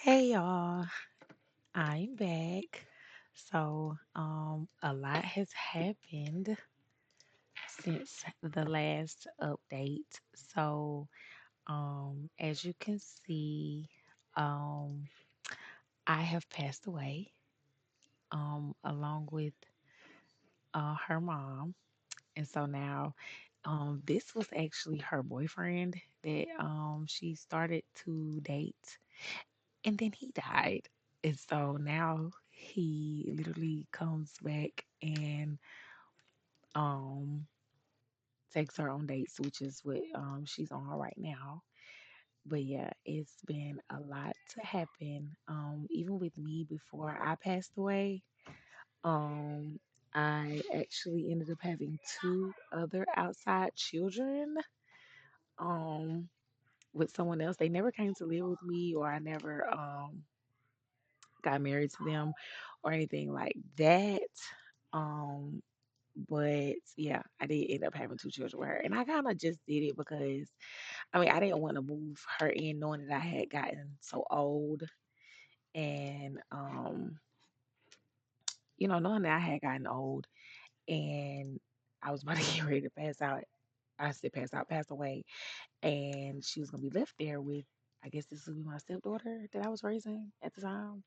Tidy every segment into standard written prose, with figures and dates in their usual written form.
Hey y'all, I'm back. A lot has happened since the last update. As you can see, um, I have passed away, along with her mom. And so now, this was actually her boyfriend that she started to date. And then he died. And so now he literally comes back and um takes her on dates, which is what she's on right now. But yeah, it's been a lot to happen. Even with me before I passed away, um I actually ended up having two other outside children um with someone else. They never came to live with me, or I never got married to them or anything like that. Um, but yeah, I did end up having two children with her. And I kind of just did it because I didn't want to move her in knowing that I had gotten so old and knowing that I had gotten old and I was about to get ready to pass out. I said pass away, and she was gonna be left there with I guess this would be my stepdaughter that I was raising at the time.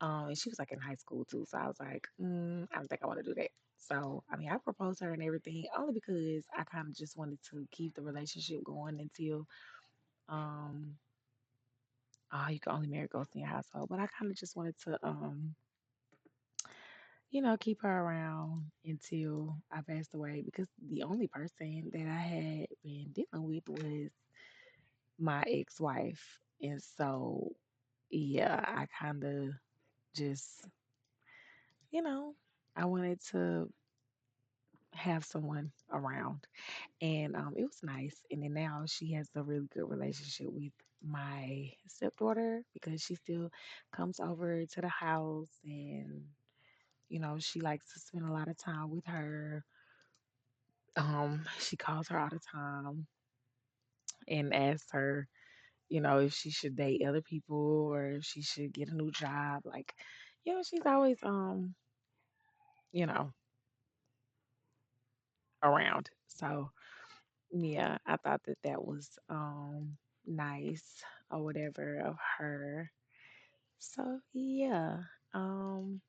And she was like in high school too. So I was like, I don't think I want to do that. So, I proposed her and everything only because I kind of just wanted to keep the relationship going until, um, you can only marry ghosts in your household. But I kind of just wanted to, keep her around until I passed away because the only person that I had been dealing with was my ex-wife. And so, yeah, I kind of just, you know, I wanted to have someone around. And it was nice. And then now she has a really good relationship with my stepdaughter because she still comes over to the house and, she likes to spend a lot of time with her. She calls her all the time and asks her, if she should date other people or if she should get a new job. Like, she's always you know, around. So yeah, I thought that that was nice or whatever of her. So yeah, um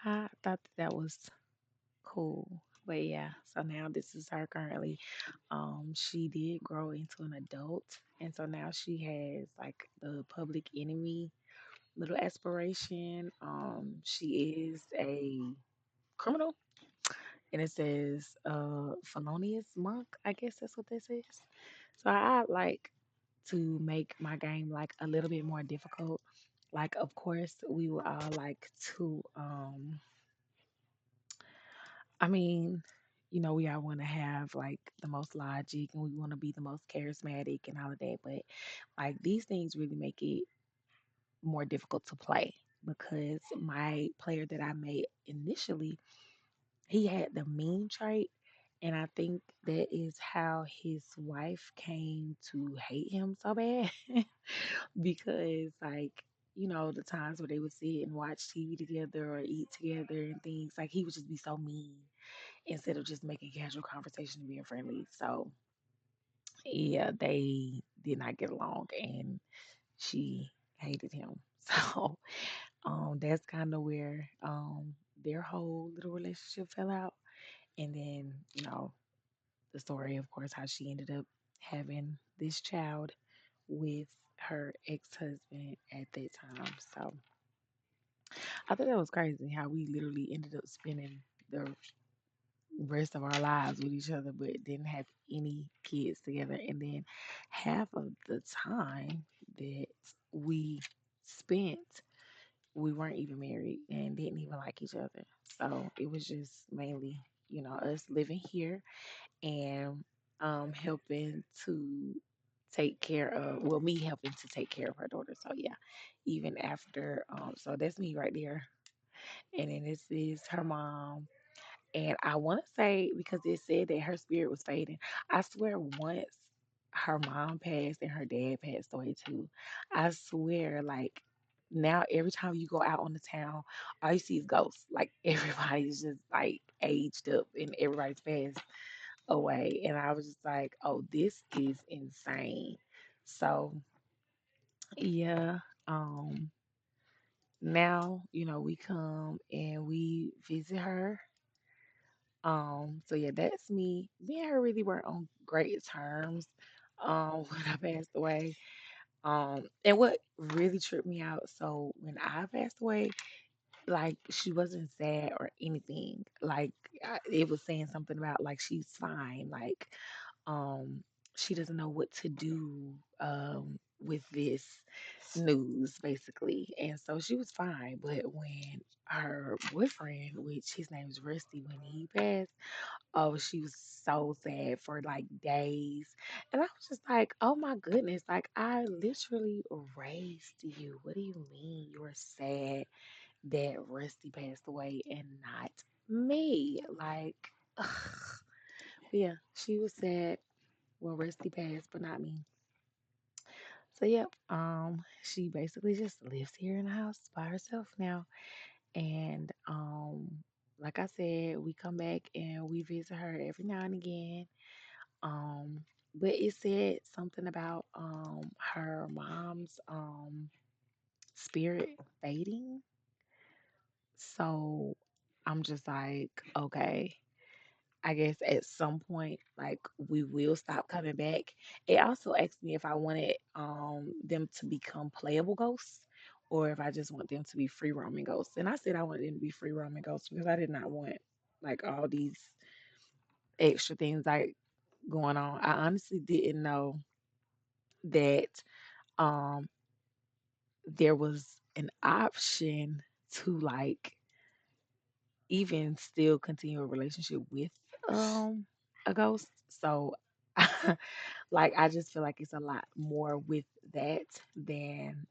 I thought that that was cool. But yeah, so now this is her currently. She did grow into an adult, and so now she has like the public enemy little aspiration. She is a criminal, and it says felonious monk. I guess that's what this is. So I like to make my game like a little bit more difficult. Like, of course, we would all like to, I mean, we all want to have like the most logic and we want to be the most charismatic and all of that. But like these things really make it more difficult to play because my player that I made initially, he had the mean trait. And I think that is how his wife came to hate him so bad. Because like the times where they would sit and watch TV together or eat together and things, like he would just be so mean instead of just making casual conversation and being friendly. So yeah, they did not get along and she hated him. So that's kind of where their whole little relationship fell out. And then the story, of course, how she ended up having this child with her ex-husband at that time. So I thought that was crazy how we literally ended up spending the rest of our lives with each other, but didn't have any kids together. And then half of the time that we spent, we weren't even married and didn't even like each other. So it was just mainly, us living here and helping to take care of, well, me helping to take care of her daughter. So yeah, even after, so that's me right there. And then this is her mom. And I want to say, because it said that her spirit was fading, I swear once, her mom passed and her dad passed away too. I swear, like now every time you go out on the town, all you see is ghosts. Like everybody's just like aged up and everybody's passed away. And I was just like, oh, this is insane. So yeah, now, we come and we visit her. So yeah, that's me. Me and her really weren't on great terms when I passed away. And what really tripped me out, so when I passed away, like she wasn't sad or anything. Like it was saying something about like she's fine. Like um she doesn't know what to do with this news basically. And so she was fine. But when her boyfriend, which his name is Rusty, when he passed, oh, she was so sad for like days. And I was just like, oh my goodness, like I literally raised you. What do you mean you're sad that Rusty passed away and not me? Like, ugh. But yeah, she was sad when Rusty passed, but not me. So yep, she basically just lives here in the house by herself now. And like I said, we come back and we visit her every now and again. Um, but it said something about her mom's spirit fading. So I'm just like, okay, I guess at some point, like we will stop coming back. It also asked me if I wanted them to become playable ghosts or if I just want them to be free roaming ghosts. And I said I wanted them to be free roaming ghosts because I did not want like all these extra things like going on. I honestly didn't know that um there was an option to like even still continue a relationship with a ghost. So like I just feel like it's a lot more with that than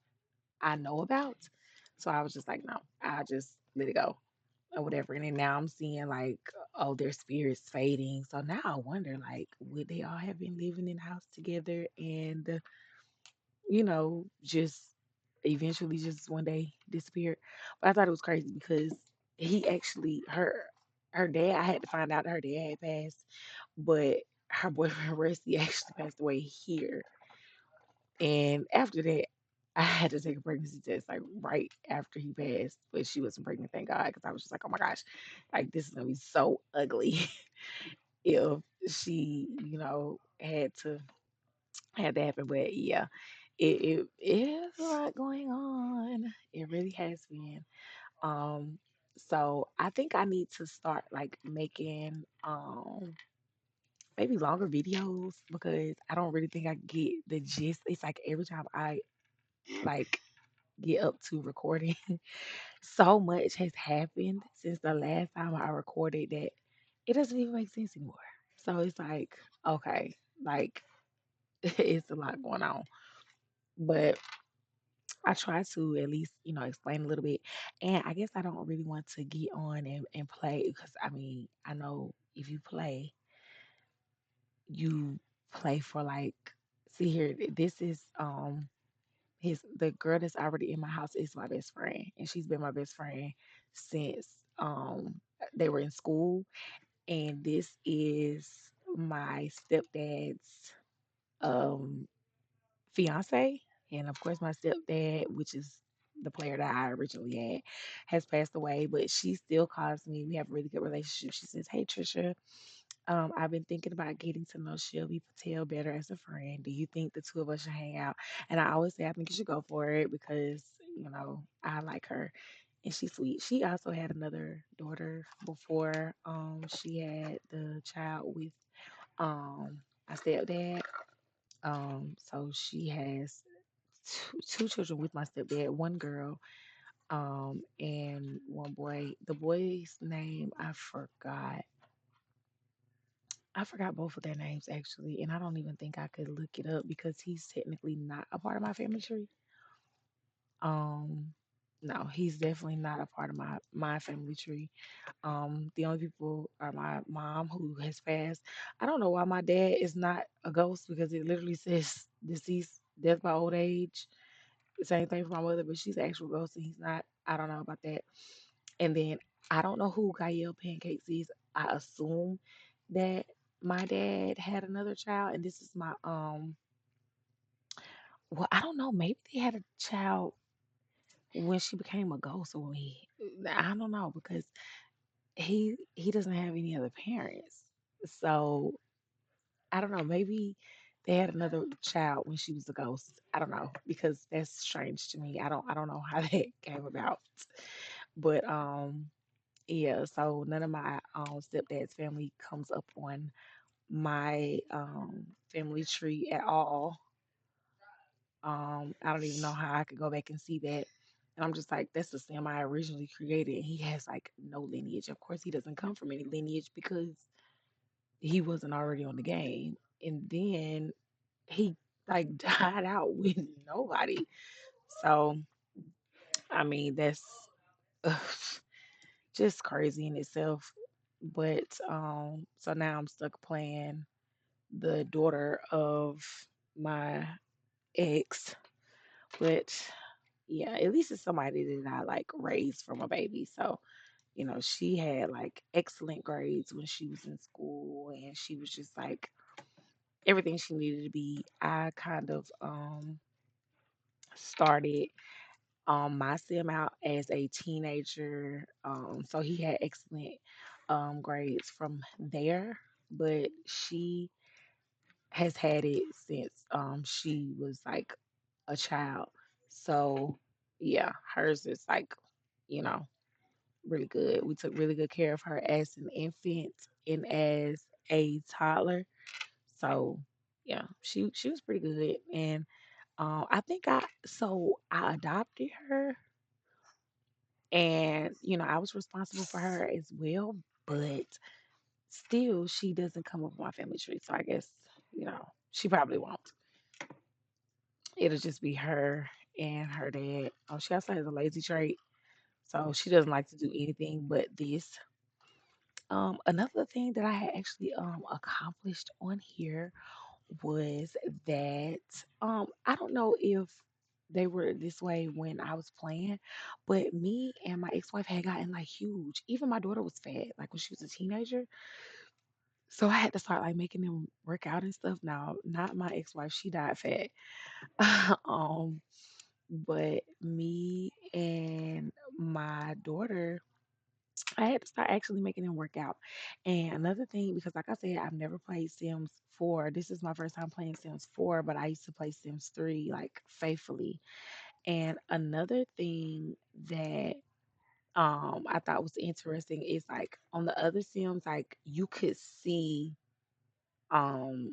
I know about. So I was just like, no, I just let it go or whatever. And then now I'm seeing like, oh, their spirits fading. So now I wonder, like, would they all have been living in the house together and just eventually just one day disappeared. But I thought it was crazy because he actually her dad, I had to find out her dad had passed, but her boyfriend Rusty actually passed away here. And after that, I had to take a pregnancy test like right after he passed, but she wasn't pregnant, thank God, because I was just like, oh my gosh, like this is gonna be so ugly if she, had to happen. But yeah, it is a lot going on. It really has been. Um, so I think I need to start like making maybe longer videos because I don't really think I get the gist. It's like every time I like get up to recording, so much has happened since the last time I recorded that it doesn't even make sense anymore. So it's like, okay, like it's a lot going on. But I try to at least, explain a little bit. And I guess I don't really want to get on and play because I mean, I know if you play, you play for like, see here, this is the girl that's already in my house is my best friend. And she's been my best friend since they were in school. And this is my stepdad's um fiance, and of course my stepdad, which is the player that I originally had, has passed away. But she still calls me. We have a really good relationship. She says, "Hey Trisha, I've been thinking about getting to know Shelby Patel better as a friend. Do you think the two of us should hang out?" And I always say I think you should go for it because I like her. And she's sweet. She also had another daughter before she had the child with my stepdad. So she has two children with my stepdad, one girl, and one boy. The boy's name I forgot. I forgot both of their names actually, and I don't even think I could look it up because he's technically not a part of my family tree. Um, No, he's definitely not a part of my family tree. The only people are my mom who has passed. I don't know why my dad is not a ghost because it literally says deceased, death by old age. Same thing for my mother, but she's an actual ghost and he's not. I don't know about that. And then I don't know who Gael Pancakes is. I assume that my dad had another child, and this is my well, I don't know, maybe they had a child when she became a ghost or when I don't know because he doesn't have any other parents. So I don't know, maybe they had another child when she was a ghost. I don't know because that's strange to me. I don't know how that came about. But yeah, so none of my stepdad's family comes up on my family tree at all. I don't even know how I could go back and see that. And I'm just like, that's the Sam I originally created. He has like no lineage. Of course, he doesn't come from any lineage because he wasn't already on the game. And then he like died out with nobody. So, I mean, that's ugh, just crazy in itself. But so now I'm stuck playing the daughter of my ex. But yeah, at least it's somebody that I like raised from a baby. So, she had like excellent grades when she was in school and she was just like everything she needed to be. I kind of started my sim out as a teenager. So he had excellent grades from there, but she has had it since she was like a child. So yeah, hers is like, you know, really good. We took really good care of her as an infant and as a toddler. So yeah, she was pretty good. And I think I adopted her and I was responsible for her as well, but still she doesn't come up with my family tree. So I guess, she probably won't. It'll just be her and her dad. She also has a lazy trait, so she doesn't like to do anything but this. Another thing that I had actually accomplished on here was that I don't know if they were this way when I was playing, but me and my ex-wife had gotten like huge. Even my daughter was fat, like when she was a teenager. So I had to start like making them work out and stuff. Now, not my ex-wife, she died fat. um, but me and my daughter, I had to start actually making them work out. And another thing, because like I said, I've never played Sims 4. This is my first time playing Sims 4, but I used to play Sims 3 like faithfully. And another thing that I thought was interesting is like on the other Sims, like um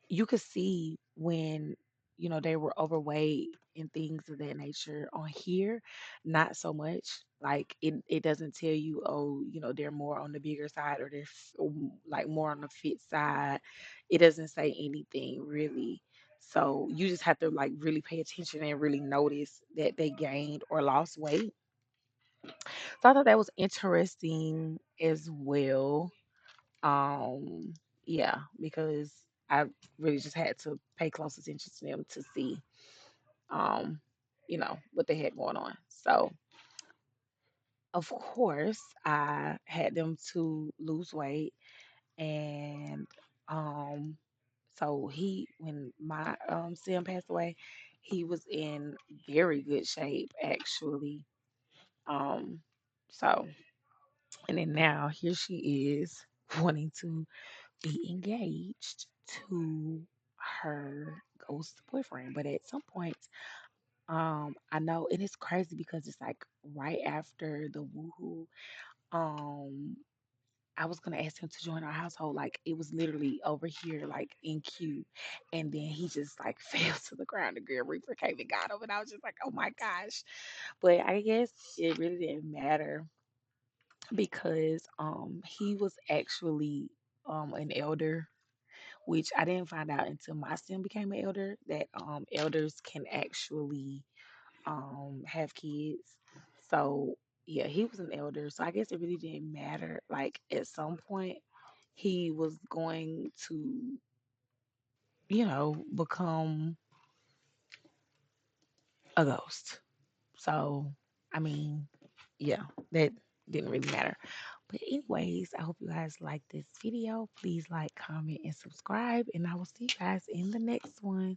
you could see when they were overweight and things of that nature. On here not so much. Like it doesn't tell you, oh, they're more on the bigger side or they're like more on the fit side. It doesn't say anything really, so you just have to like really pay attention and really notice that they gained or lost weight. So I thought that was interesting as well. um, yeah, because I really just had to pay close attention to them to see, um, what they had going on. So, of course, I had them to lose weight, and um, so when my sim passed away, he was in very good shape actually. Um, so, and then now here she is wanting to be engaged to her ghost boyfriend. But at some point, I know, and it's crazy because it's like right after the woohoo, um, I was gonna ask him to join our household. Like it was literally over here, like in queue, and then he just like fell to the ground. The Grim Reaper came and got him, and I was just like, "Oh my gosh!" But I guess it really didn't matter because he was actually an elder, which I didn't find out until my sim became an elder, that elders can actually have kids. So yeah, he was an elder. So I guess it really didn't matter. Like at some point he was going to, become a ghost. So I mean, yeah, that didn't really matter. But anyways, I hope you guys like this video. Please like, comment, and subscribe, and I will see you guys in the next one.